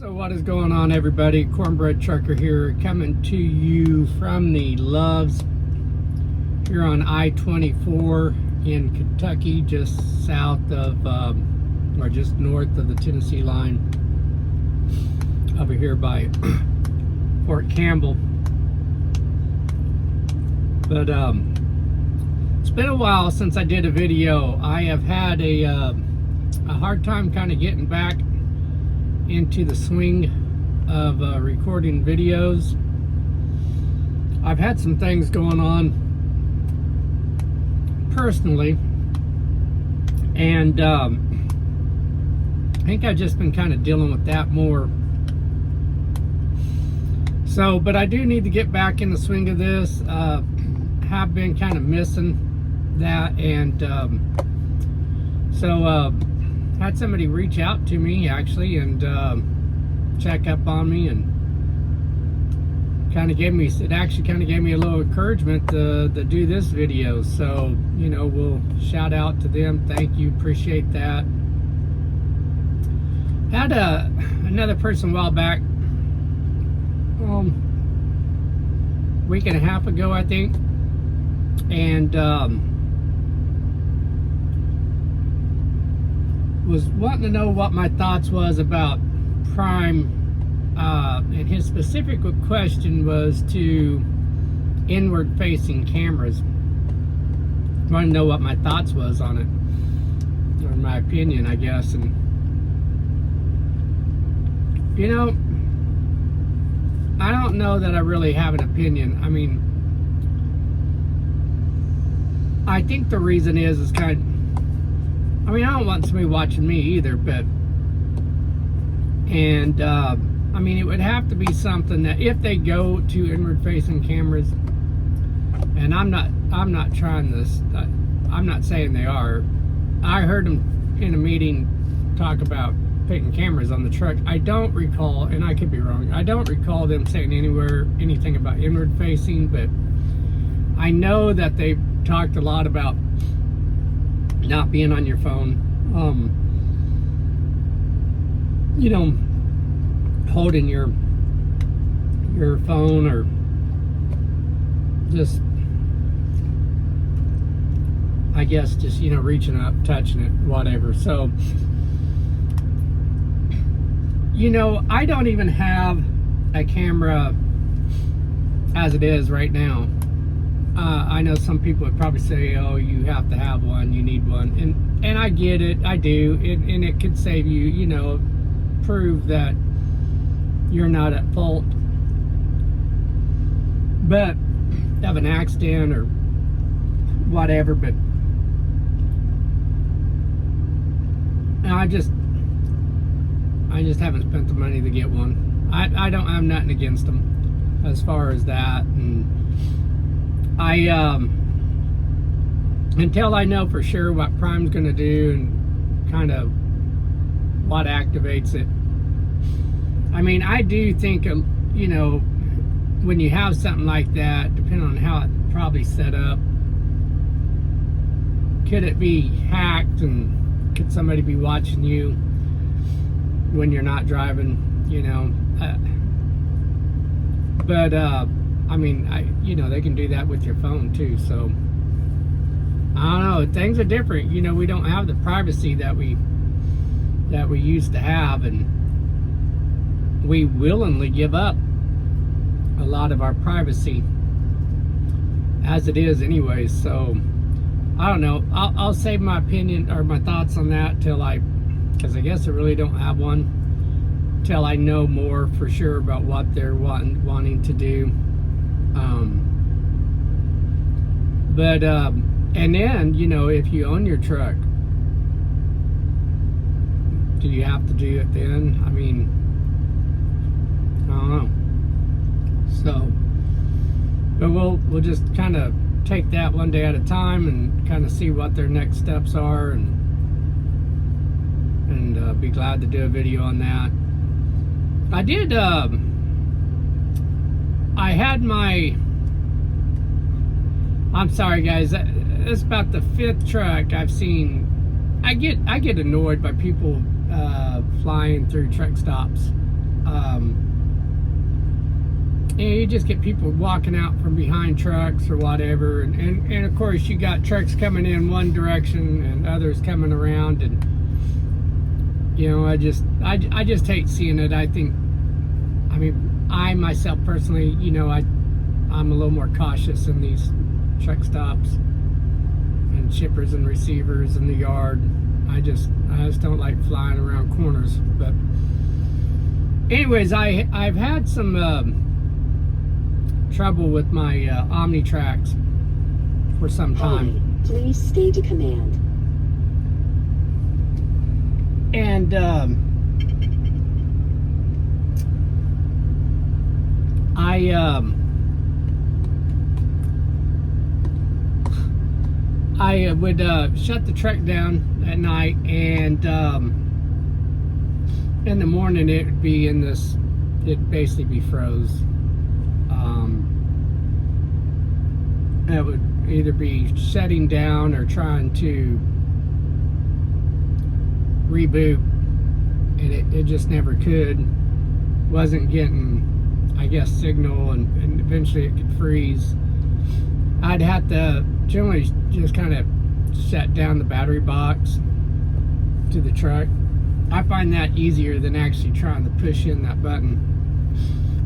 So what is going on, everybody? Cornbread Trucker here, coming to you from the Loves here on I-24 in Kentucky, just south of or just north of the Tennessee line, over here by Fort Campbell. But it's been a while since I did a video. I have had a hard time kind of getting back into the swing of recording videos. I've had some things going on personally, and I think I've just been kind of dealing with that more. So, but I do need to get back in the swing of this. Have been kind of missing that, and had somebody reach out to me actually and check up on me, and kind of gave me, it actually kind of gave me a little encouragement to do this video. So, you know, we'll shout out to them. Thank you, appreciate that. Had another person a while back, week and a half ago, I think, and was wanting to know what my thoughts was about Prime, and his specific question was to inward facing cameras. Wanted to know what my thoughts was on it, or my opinion, I guess. And you know, I don't know that I really have an opinion. I mean, I think the reason is kind of, I mean, I don't want somebody watching me either, but, and, I mean, it would have to be something that if they go to inward-facing cameras, and I'm not trying this, I'm not saying they are. I heard them in a meeting talk about putting cameras on the truck. I don't recall, and I could be wrong, I don't recall them saying anything about inward-facing, but I know that they talked a lot about not being on your phone, you know, holding your phone, or just, I guess, just, you know, reaching up, touching it, whatever. So, you know, I don't even have a camera as it is right now. I know some people would probably say, oh, you have to have one, you need one, and I get it, I do, and it could save you, you know, prove that you're not at fault, but have an accident or whatever. But I just haven't spent the money to get one. I don't have nothing against them as far as that, and until I know for sure what Prime's going to do and kind of what activates it. I mean, I do think, you know, when you have something like that, depending on how it probably set up, could it be hacked, and could somebody be watching you when you're not driving, you know? I mean, you know, they can do that with your phone too. So I don't know, things are different. You know, we don't have the privacy that we used to have, and we willingly give up a lot of our privacy as it is anyway. So I don't know, I'll save my opinion or my thoughts on that till because I guess I really don't have one, till I know more for sure about what they're wanting to do. And then, you know, if you own your truck, do you have to do it then? I mean, I don't know. So, but we'll just kind of take that one day at a time and kind of see what their next steps are, and be glad to do a video on that. I did, I had my, I'm sorry guys, it's about the 5th truck I've seen. I get annoyed by people flying through truck stops you just get people walking out from behind trucks or whatever, and of course you got trucks coming in one direction and others coming around, and I just hate seeing it. I mean, I myself personally, I'm a little more cautious in these truck stops and shippers and receivers in the yard. I just don't like flying around corners. But anyways, I've had some trouble with my OmniTracks for some time. Please stay to command. And I would shut the truck down at night, and in the morning it would be it'd basically be froze. It would either be shutting down or trying to reboot, and it just never could. Wasn't getting, I guess, signal, and eventually it could freeze. I'd have to generally just kind of shut down the battery box to the truck. I find that easier than actually trying to push in that button.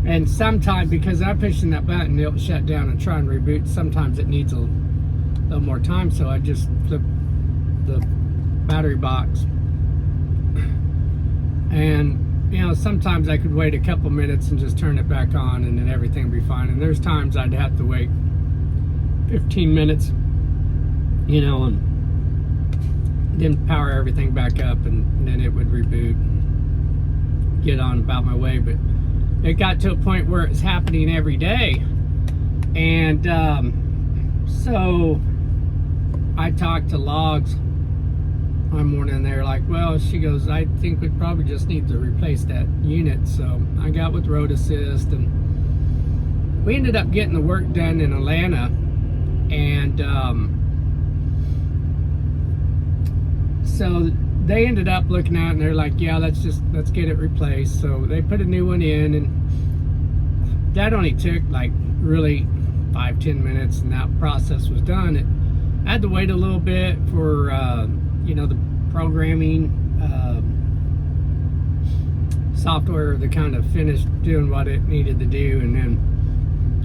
And sometimes, because I'm pushing that button, it'll shut down and try and reboot. Sometimes it needs a little more time, so I just flip the battery box. And sometimes I could wait a couple minutes and just turn it back on, and then everything would be fine. And there's times I'd have to wait 15 minutes, and then power everything back up, and then it would reboot and get on about my way. But it got to a point where it's happening every day. And so I talked to Logs one morning. They're like, well, she goes, I think we probably just need to replace that unit. So I got with Road Assist, and we ended up getting the work done in Atlanta. And so they ended up looking at it, and they're like, yeah, let's get it replaced. So they put a new one in, and that only took like really 5-10 minutes, and that process was done. I had to wait a little bit for the programming software to kind of finish doing what it needed to do, and then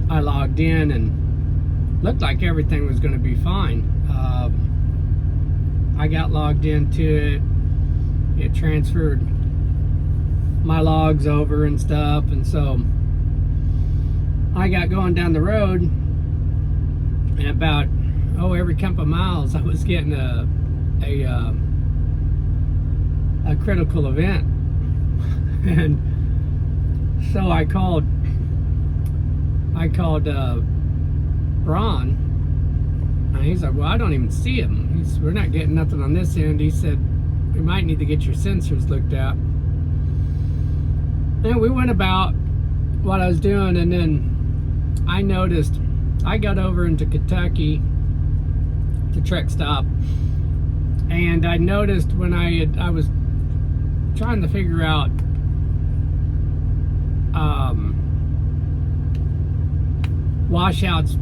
I logged in, and looked like everything was going to be fine. I got logged into it. It transferred my logs over and stuff, and so I got going down the road, and about every couple of miles I was getting a critical event. And so I called Ron, and he's like, well, I don't even see him. We're not getting nothing on this end. He said, we might need to get your sensors looked at. And we went about what I was doing, and then I noticed, I got over into Kentucky to truck stop, and I noticed when I was trying to figure out washouts,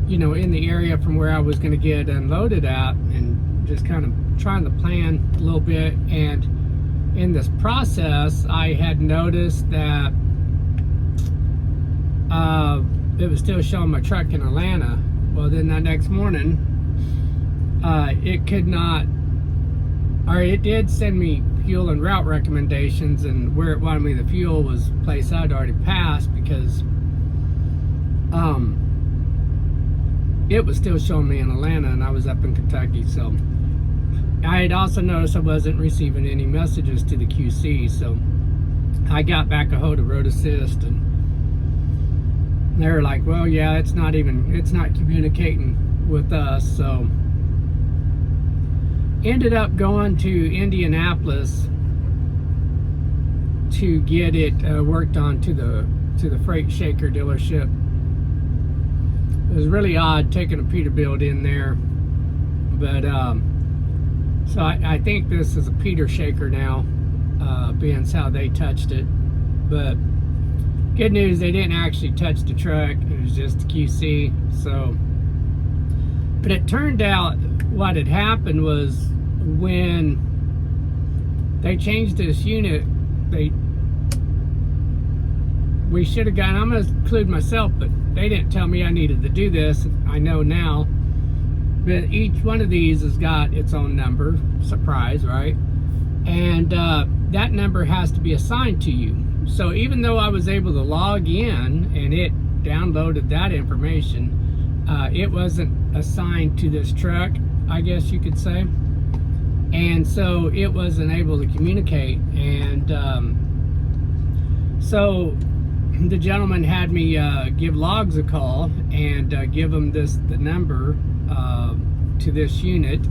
in the area from where I was going to get unloaded at, and just kind of trying to plan a little bit. And in this process, I had noticed that it was still showing my truck in Atlanta. Well, then that next morning, it could not, or it did send me fuel and route recommendations, and where it wanted me the fuel was a place I'd already passed, because it was still showing me in Atlanta, and I was up in Kentucky. So I had also noticed I wasn't receiving any messages to the QC, so I got back a hold of Road Assist, and they were like, well, yeah, it's not communicating with us. So ended up going to Indianapolis to get it worked on to the freight shaker dealership. It was really odd taking a Peterbilt in there, but so I think this is a Peter shaker now, being how they touched it. But good news, they didn't actually touch the truck. It was just QC. So, but it turned out what had happened was when they changed this unit, we should have gotten, I'm going to include myself, but they didn't tell me I needed to do this. I know now. But each one of these has got its own number. Surprise, right? And that number has to be assigned to you. So even though I was able to log in and it downloaded that information, it wasn't assigned to this truck, I guess you could say. And so it wasn't able to communicate. And so the gentleman had me give Logs a call and give them the number to this unit,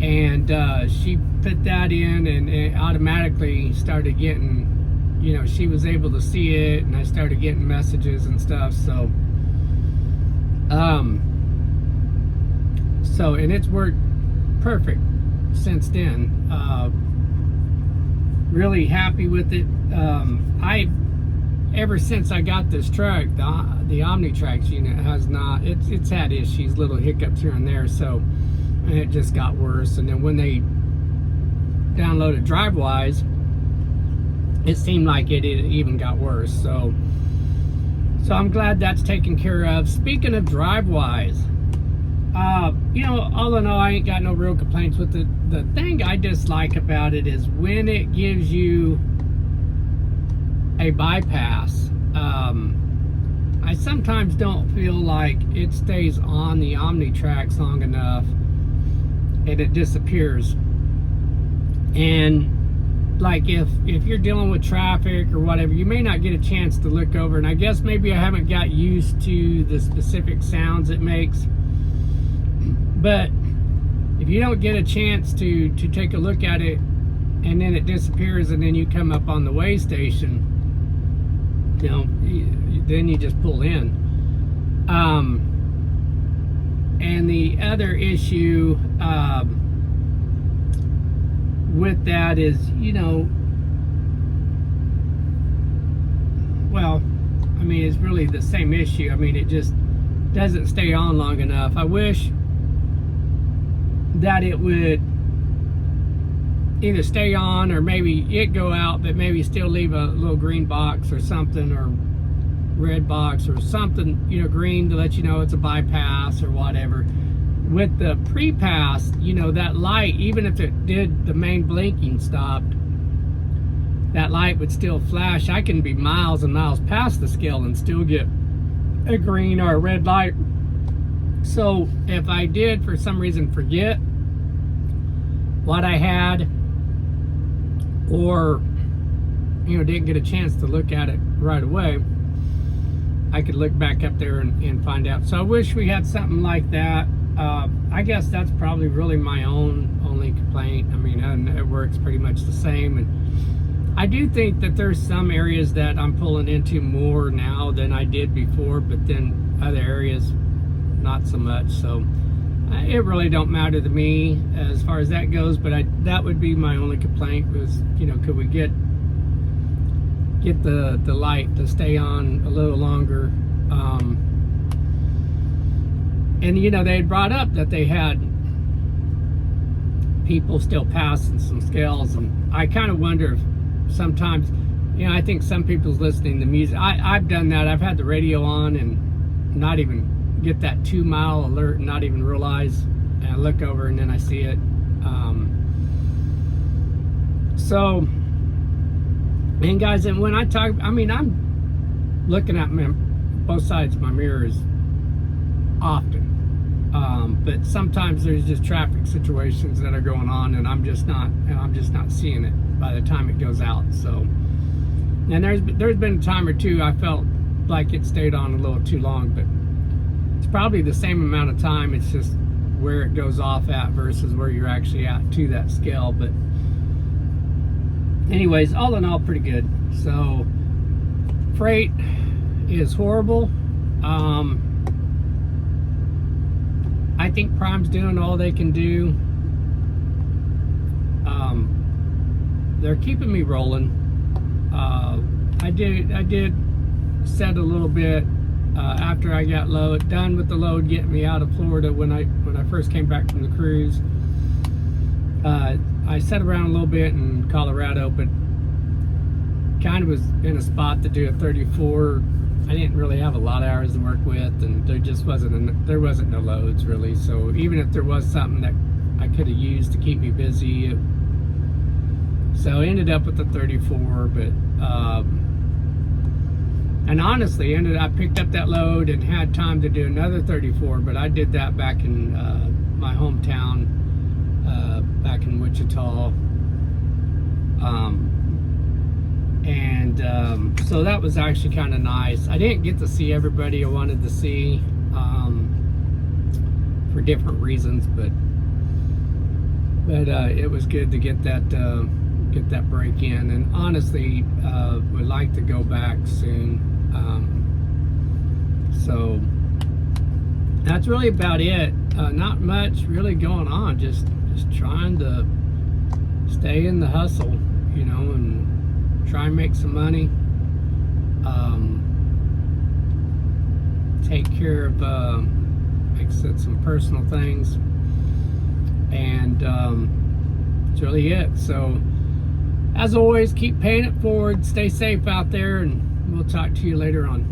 and she put that in, and it automatically started getting, you know, she was able to see it, and I started getting messages and stuff. So and it's worked perfect since then. Really happy with it. Ever since I got this truck, the OmniTracks unit has not, it's had issues, little hiccups here and there, so, and it just got worse. And then when they downloaded Drivewise, it seemed like it even got worse. So I'm glad that's taken care of. Speaking of Drivewise, you know, all in all, I ain't got no real complaints with it. The thing I dislike about it is when it gives you a bypass. I sometimes don't feel like it stays on the OmniTracks long enough and it disappears. And like if you're dealing with traffic or whatever, you may not get a chance to look over, and I guess maybe I haven't got used to the specific sounds it makes. But if you don't get a chance to take a look at it and then it disappears, and then you come up on the way station, you know, then you just pull in. And the other issue with that is, you know, well, I mean, it's really the same issue. I mean, it just doesn't stay on long enough. I wish that it would either stay on or maybe it go out, but maybe still leave a little green box or something, or red box or something, you know, green to let you know it's a bypass or whatever. With the pre-pass, you know, that light, even if it did, the main blinking stopped, that light would still flash. I can be miles and miles past the scale and still get a green or a red light. So if I did for some reason forget what I had, or, you know, didn't get a chance to look at it right away, I could look back up there and find out. So I wish we had something like that. I guess that's probably really my only complaint. I mean, it works pretty much the same. And I do think that there's some areas that I'm pulling into more now than I did before, but then other areas not so much. So it really don't matter to me as far as that goes. But that would be my only complaint was, you know, could we get the light to stay on a little longer. And you know, they had brought up that they had people still passing some scales, and I kind of wonder if sometimes, you know, I think some people's listening to music. I've done that. I've had the radio on and not even get that 2 mile alert and not even realize, and I look over and then I see it. So, and guys, and when I talk, I mean, I'm looking at both sides of my mirrors often, but sometimes there's just traffic situations that are going on, and I'm just not seeing it by the time it goes out. So, and there's been a time or two I felt like it stayed on a little too long, but it's probably the same amount of time. It's just where it goes off at versus where you're actually at to that scale. But anyways, all in all, pretty good. So freight is horrible. I think Prime's doing all they can do. They're keeping me rolling. I did set a little bit after I got done with the load getting me out of Florida when I first came back from the cruise. I set around a little bit in Colorado, but kind of was in a spot to do a 34. I didn't really have a lot of hours to work with, and there just wasn't no loads really. So even if there was something that I could have used to keep me busy, so I ended up with the 34. But and honestly, I picked up that load and had time to do another 34. But I did that back in my hometown, back in Wichita. So that was actually kind of nice. I didn't get to see everybody I wanted to see for different reasons, but it was good to get that break in. And honestly, would like to go back soon. So that's really about it. Not much really going on. Just trying to stay in the hustle, you know, and try and make some money, take care of like I said, some personal things, and that's really it. So as always, keep paying it forward, stay safe out there, and we'll talk to you later on.